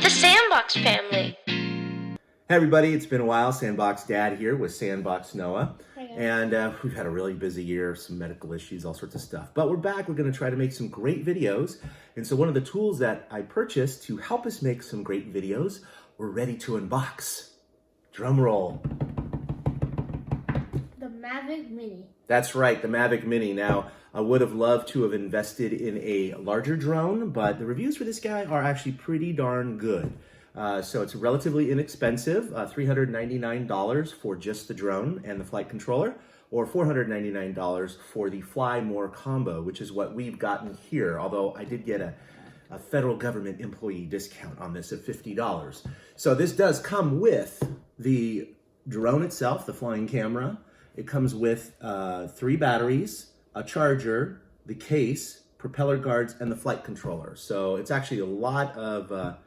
the SandBox Family. Hey everybody, it's been a while. SandBox Dad here with SandBox Noah. And we've had a really busy year, some medical issues, all sorts of stuff. But we're back. We're going to try to make some great videos. And so one of the tools that I purchased to help us make some great videos, we're ready to unbox. Drum roll. The Mavic Mini. That's right, the Mavic Mini. Now, I would have loved to have invested in a larger drone, but the reviews for this guy are actually pretty darn good. So it's relatively inexpensive, $399 for just the drone and the flight controller, or $499 for the Fly More combo, which is what we've gotten here, although I did get a federal government employee discount on this of $50. So this does come with the drone itself, the flying camera. It comes with 3 batteries, a charger, the case, propeller guards, and the flight controller. So it's actually a lot of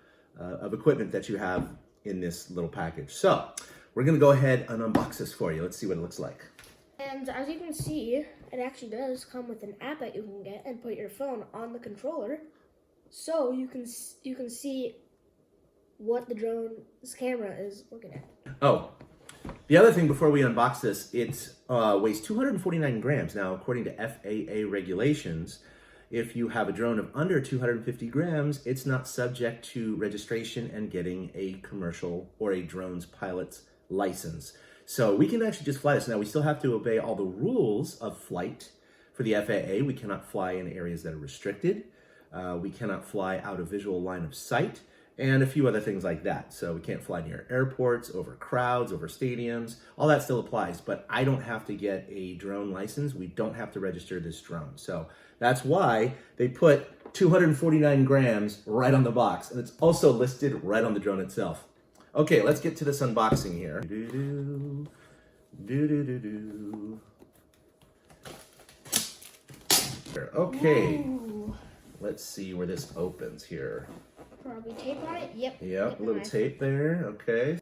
equipment that you have in this little package. So we're gonna go ahead and unbox this for you. Let's see what it looks like. And as you can see, it actually does come with an app that you can get and put your phone on the controller, so you can see what the drone's camera is looking at. Oh, the other thing before we unbox this, it weighs 249 grams. Now, according to FAA regulations, if you have a drone of under 250 grams, it's not subject to registration and getting a commercial or a drone's pilot's license. So we can actually just fly this. Now, we still have to obey all the rules of flight for the FAA. We cannot fly in areas that are restricted. We cannot fly out of visual line of sight, and a few other things like that. So we can't fly near airports, over crowds, over stadiums. All that still applies, but I don't have to get a drone license. We don't have to register this drone. So that's why they put 249 grams right on the box, and it's also listed right on the drone itself. Okay, let's get to this unboxing here. Okay, Ooh. let's see where this opens here. Probably tape on it. Yep. Yep, a little tape there. Okay.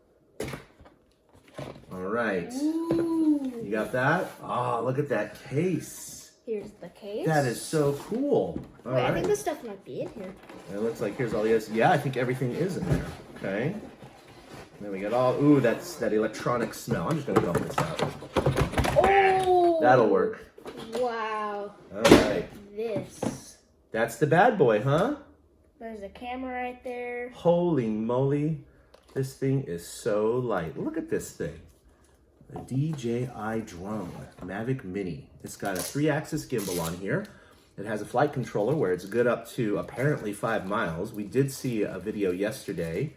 All right. Ooh. You got that? Oh, look at that case. Here's the case. That is so cool. All Wait, right. I think this stuff might be in here. It looks like here's all the other. Yeah, I think everything is in there. Okay. And then we got all. Ooh, that's that electronic smell. I'm just gonna dump this out. Oh. That'll work. Wow. All right. This. That's the bad boy, huh? There's a camera right there. Holy moly. This thing is so light. Look at this thing. A DJI drone, Mavic Mini. It's got a 3-axis gimbal on here. It has a flight controller where it's good up to apparently 5 miles. We did see a video yesterday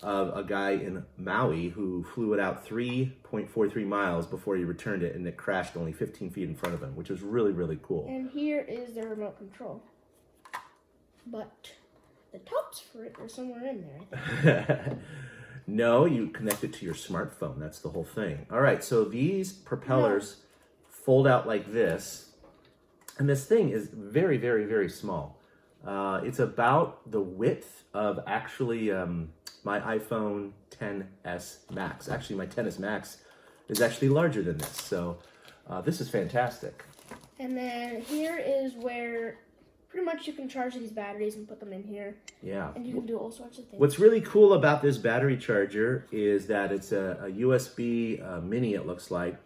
of a guy in Maui who flew it out 3.43 miles before he returned it, and it crashed only 15 feet in front of him, which was really, really cool. And here is the remote control. But the tops for it are somewhere in there. No, you connect it to your smartphone. That's the whole thing. All right, so these propellers fold out like this. And this thing is very, very, very small. It's about the width of actually my iPhone XS Max. Actually, my XS Max is actually larger than this. So this is fantastic. And then here is where pretty much you can charge these batteries and put them in here. Yeah. And you can do all sorts of things. What's really cool about this battery charger is that it's a USB mini, it looks like.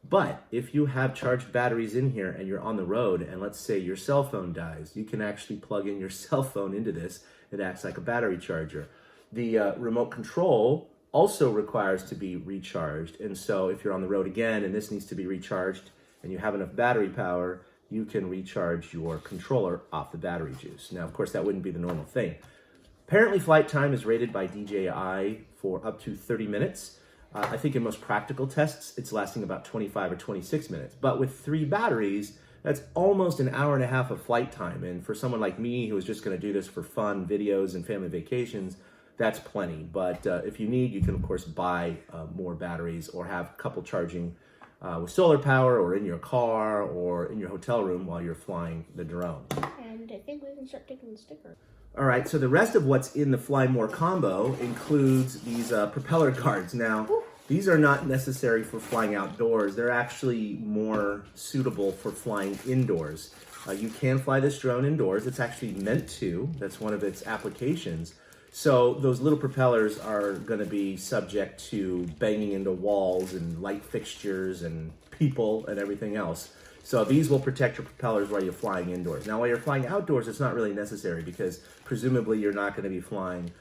But if you have charged batteries in here and you're on the road, and let's say your cell phone dies, you can actually plug in your cell phone into this. It acts like a battery charger. The remote control also requires to be recharged. And so if you're on the road again and this needs to be recharged and you have enough battery power, you can recharge your controller off the battery juice. Now, of course, that wouldn't be the normal thing. Apparently, flight time is rated by DJI for up to 30 minutes. I think in most practical tests, it's lasting about 25 or 26 minutes. But with 3 batteries, that's almost an hour and a half of flight time. And for someone like me who is just gonna do this for fun, videos and family vacations, that's plenty. But if you need, you can, of course, buy more batteries or have a couple charging with solar power or in your car or in your hotel room while you're flying the drone. And I think we can start taking the sticker. All right, so the rest of what's in the Fly More combo includes these propeller guards. Now, these are not necessary for flying outdoors. They're actually more suitable for flying indoors. You can fly this drone indoors. It's actually meant to. That's one of its applications. So those little propellers are going to be subject to banging into walls and light fixtures and people and everything else. So these will protect your propellers while you're flying indoors. Now, while you're flying outdoors, it's not really necessary because presumably you're not going to be flying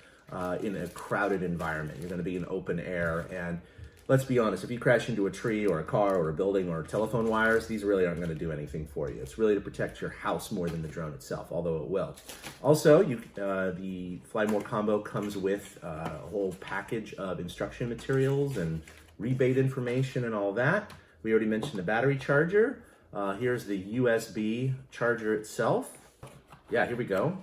in a crowded environment. You're going to be in open air. And let's be honest, if you crash into a tree or a car or a building or telephone wires, these really aren't going to do anything for you. It's really to protect your house more than the drone itself, although it will. Also, the Fly More combo comes with a whole package of instruction materials and rebate information and all that. We already mentioned the battery charger. Here's the USB charger itself. Yeah, here we go.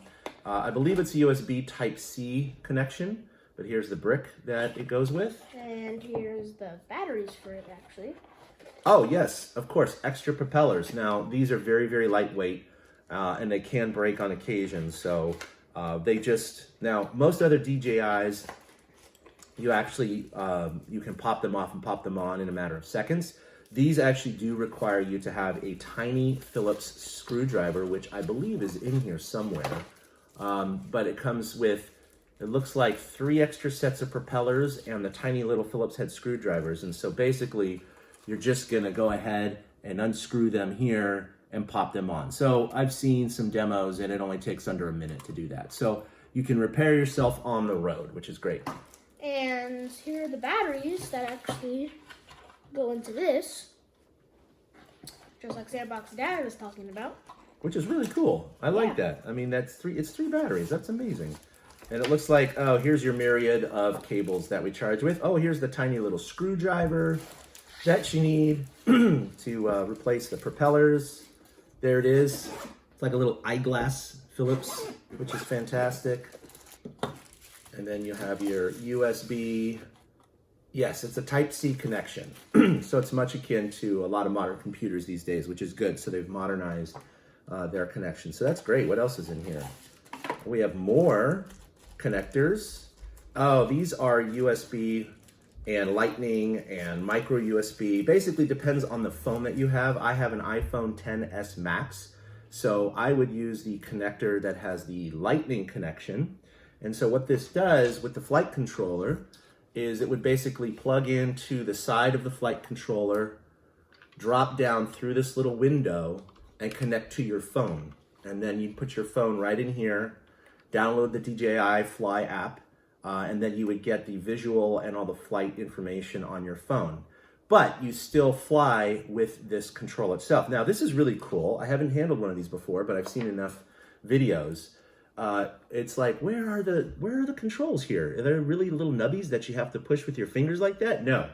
I believe it's a USB Type-C connection, but here's the brick that it goes with. And here's the batteries for it, actually. Oh, yes, of course, extra propellers. Now, these are very, very lightweight, and they can break on occasion, so now, most other DJIs, you actually, you can pop them off and pop them on in a matter of seconds. These actually do require you to have a tiny Phillips screwdriver, which I believe is in here somewhere. But it comes with, it looks like 3 extra sets of propellers and the tiny little Phillips head screwdrivers. And so basically, you're just gonna go ahead and unscrew them here and pop them on. So I've seen some demos and it only takes under a minute to do that. So you can repair yourself on the road, which is great. And here are the batteries that actually go into this, just like SandBox Dad was talking about. Which is really cool. I like that. I mean, it's 3 batteries. That's amazing. And it looks like, oh, here's your myriad of cables that we charge with. Oh, here's the tiny little screwdriver that you need to replace the propellers. There it is. It's like a little eyeglass Phillips, which is fantastic. And then you have your USB. Yes, it's a Type-C connection. So it's much akin to a lot of modern computers these days, which is good. So they've modernized their connection. So that's great. What else is in here? We have more connectors. Oh, these are USB and Lightning and micro USB. Basically depends on the phone that you have. I have an iPhone XS Max. So I would use the connector that has the Lightning connection. And so what this does with the flight controller is it would basically plug into the side of the flight controller, drop down through this little window, and connect to your phone. And then you put your phone right in here, download the DJI Fly app, and then you would get the visual and all the flight information on your phone. But you still fly with this control itself. Now, this is really cool. I haven't handled one of these before, but I've seen enough videos. It's like, where are the controls here? Are there really little nubbies that you have to push with your fingers like that? No.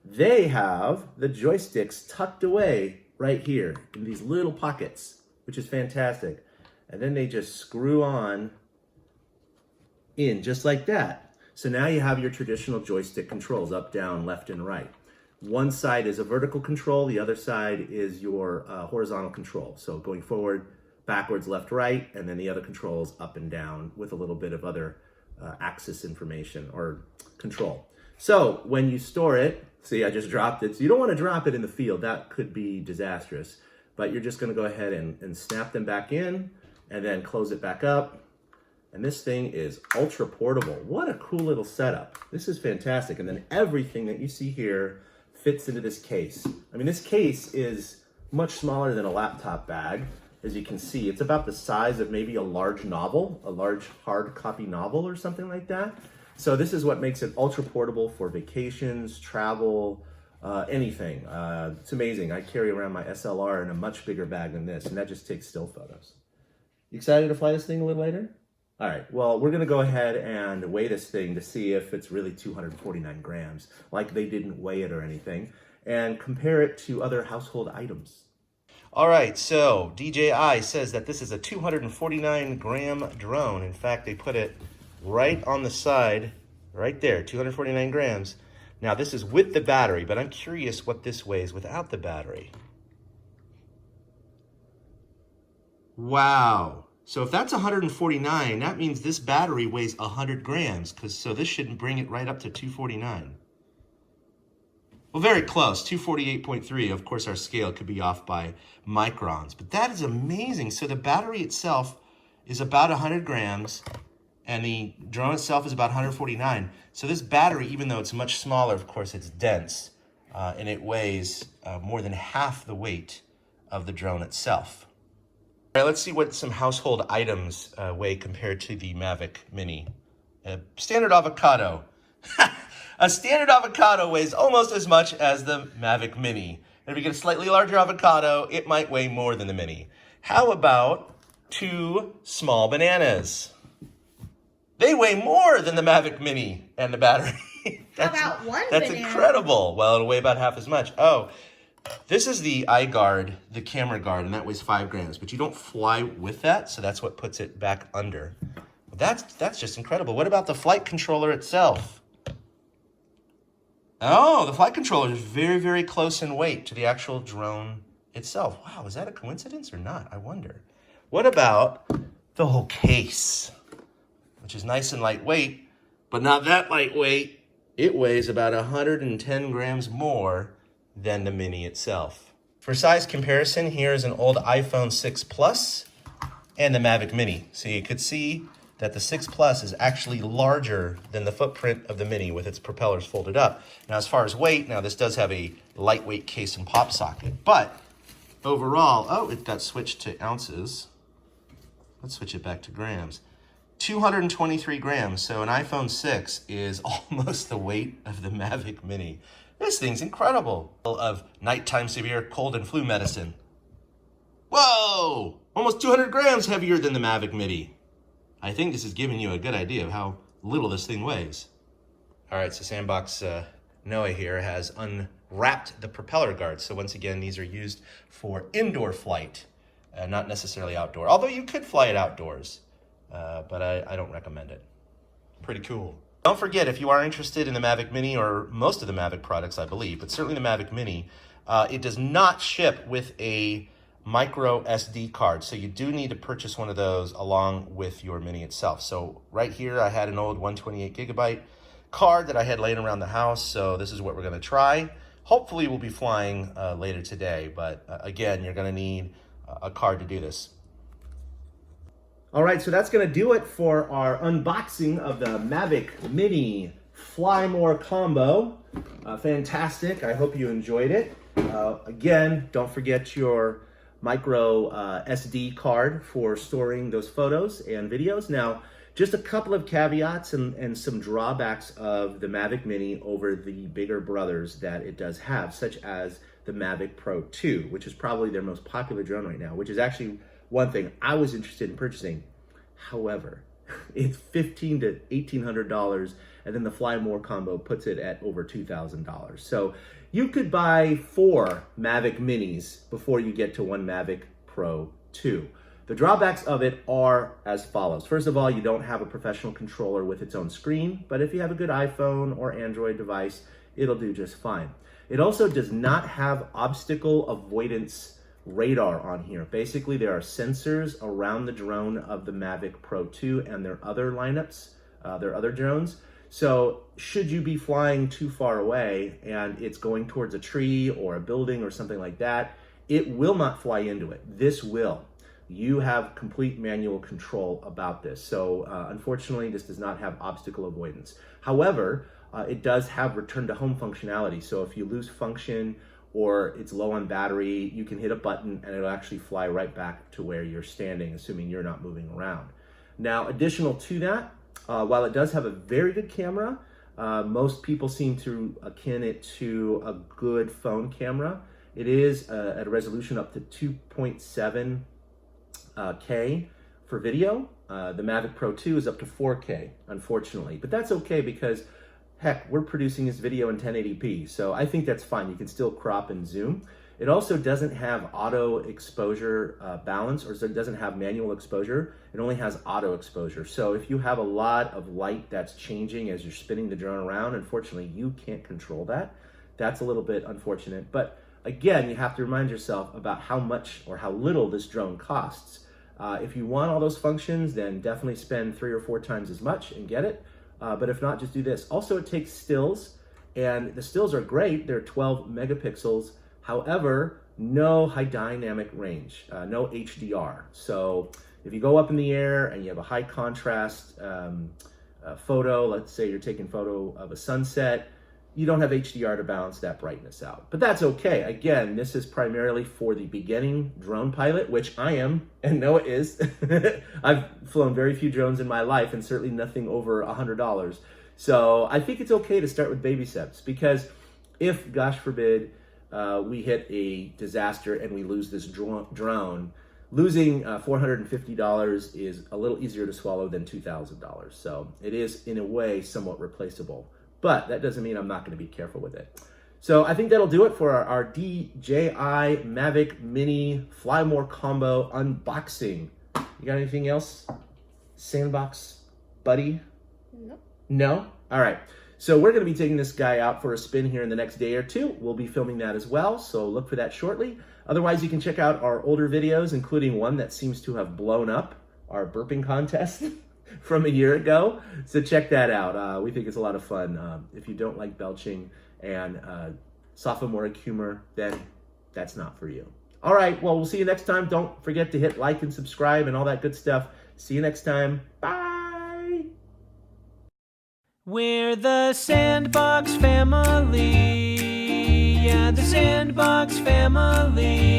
They have the joysticks tucked away right here in these little pockets, which is fantastic. And then they just screw on in just like that. So now you have your traditional joystick controls, up, down, left, and right. One side is a vertical control, the other side is your horizontal control. So going forward, backwards, left, right, and then the other controls up and down with a little bit of other axis information or control. So when you store it, see, I just dropped it. So you don't want to drop it in the field. That could be disastrous. But you're just going to go ahead and snap them back in and then close it back up. And this thing is ultra portable. What a cool little setup. This is fantastic. And then everything that you see here fits into this case. I mean, this case is much smaller than a laptop bag. As you can see, it's about the size of maybe a large novel, a large hard copy novel or something like that. So this is what makes it ultra portable for vacations, travel, anything. It's amazing. I carry around my SLR in a much bigger bag than this, and that just takes still photos. You excited to fly this thing a little later? All right, well, we're gonna go ahead and weigh this thing to see if it's really 249 grams, like they didn't weigh it or anything, and compare it to other household items. All right, so DJI says that this is a 249 gram drone. In fact, they put it right on the side, right there, 249 grams. Now this is with the battery, but I'm curious what this weighs without the battery. Wow. So if that's 149, that means this battery weighs 100 grams, so this should bring it right up to 249. Well, very close, 248.3. Of course, our scale could be off by microns, but that is amazing. So the battery itself is about 100 grams, and the drone itself is about 149. So this battery, even though it's much smaller, of course, it's dense, and it weighs more than half the weight of the drone itself. All right, let's see what some household items weigh compared to the Mavic Mini. A standard avocado. A standard avocado weighs almost as much as the Mavic Mini. And if you get a slightly larger avocado, it might weigh more than the Mini. How about 2 small bananas? They weigh more than the Mavic Mini and the battery. How about one That's banana? incredible. Well, it'll weigh about half as much. Oh, this is the eye guard, the camera guard, and that weighs 5 grams. But you don't fly with that, so that's what puts it back under. That's just incredible. What about the flight controller itself? Oh, the flight controller is very, very close in weight to the actual drone itself. Wow, is that a coincidence or not? I wonder. What about the whole case, which is nice and lightweight, but not that lightweight. It weighs about 110 grams more than the Mini itself. For size comparison, here's an old iPhone 6 Plus and the Mavic Mini. So you could see that the 6 Plus is actually larger than the footprint of the Mini with its propellers folded up. Now, as far as weight, now this does have a lightweight case and pop socket, but overall, oh, it got switched to ounces. Let's switch it back to grams. 223 grams, so an iPhone 6 is almost the weight of the Mavic Mini. This thing's incredible. Of nighttime severe cold and flu medicine. Whoa! Almost 200 grams heavier than the Mavic Mini. I think this is giving you a good idea of how little this thing weighs. All right, so SandBox Noah here has unwrapped the propeller guards. So once again, these are used for indoor flight, not necessarily outdoor. Although you could fly it outdoors, but I don't recommend it. Pretty cool. Don't forget, if you are interested in the Mavic Mini, or most of the Mavic products, I believe, but certainly the Mavic Mini, it does not ship with a micro SD card. So you do need to purchase one of those along with your Mini itself. So right here, I had an old 128 gigabyte card that I had laying around the house. So this is what we're going to try. Hopefully we'll be flying later today, but again, you're going to need a card to do this. All right, so that's going to do it for our unboxing of the Mavic Mini Fly More combo. Fantastic. I hope you enjoyed it. Again, don't forget your micro SD card for storing those photos and videos. Now, just a couple of caveats and some drawbacks of the Mavic Mini over the bigger brothers that it does have, such as the Mavic Pro 2, which is probably their most popular drone right now, which is actually one thing I was interested in purchasing. However, it's $1,500 to $1,800, and then the Fly More combo puts it at over $2,000. So you could buy 4 Mavic Minis before you get to one Mavic Pro 2. The drawbacks of it are as follows. First of all, you don't have a professional controller with its own screen, but if you have a good iPhone or Android device, it'll do just fine. It also does not have obstacle avoidance radar on here. Basically, there are sensors around the drone of the Mavic Pro 2 and their other lineups, their other drones. So should you be flying too far away and it's going towards a tree or a building or something like that, it will not fly into it. This will. You have complete manual control about this. So unfortunately, this does not have obstacle avoidance. However, it does have return to home functionality. So if you lose function or it's low on battery, you can hit a button and it'll actually fly right back to where you're standing, assuming you're not moving around. Now, additional to that, while it does have a very good camera, most people seem to akin it to a good phone camera. It is at a resolution up to 2.7 K for video. The Mavic Pro 2 is up to 4K, unfortunately, but that's okay because heck, we're producing this video in 1080p, so I think that's fine. You can still crop and zoom. It also doesn't have auto exposure balance, or it doesn't have manual exposure. It only has auto exposure. So if you have a lot of light that's changing as you're spinning the drone around, unfortunately, you can't control that. That's a little bit unfortunate. But again, you have to remind yourself about how much or how little this drone costs. If you want all those functions, then definitely spend 3 or 4 times as much and get it. But if not, just do this. Also, it takes stills, and the stills are great. They're 12 megapixels. However, no high dynamic range, no HDR. So If you go up in the air and you have a high contrast photo, let's say you're taking photo of a sunset, you don't have HDR to balance that brightness out. But that's okay. Again, this is primarily for the beginning drone pilot, which I am, and Noah is. I've flown very few drones in my life, and certainly nothing over $100. So I think it's okay to start with baby steps, because if, gosh forbid, we hit a disaster and we lose this drone, losing $450 is a little easier to swallow than $2,000. So it is, in a way, somewhat replaceable. But that doesn't mean I'm not going to be careful with it. So I think that'll do it for our DJI Mavic Mini Fly More Combo unboxing. You got anything else, SandBox buddy? Nope. No? All right. So we're going to be taking this guy out for a spin here in the next day or two. We'll be filming that as well, so look for that shortly. Otherwise, you can check out our older videos, including one that seems to have blown up, our burping contest from a year ago. So check that out. We think it's a lot of fun. If you don't like belching and sophomoric humor, then that's not for you. All right, well, we'll see you next time. Don't forget to hit like and subscribe and all that good stuff. See you next time. Bye. We're the SandBox Family. Yeah, the SandBox Family.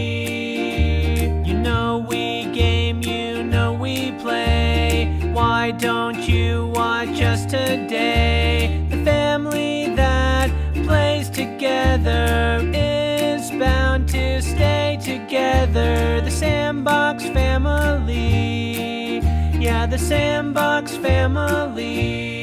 You know we game, you know we play. Why don't you watch us today? The family that plays together is bound to stay together. The SandBox Family. Yeah, the SandBox Family.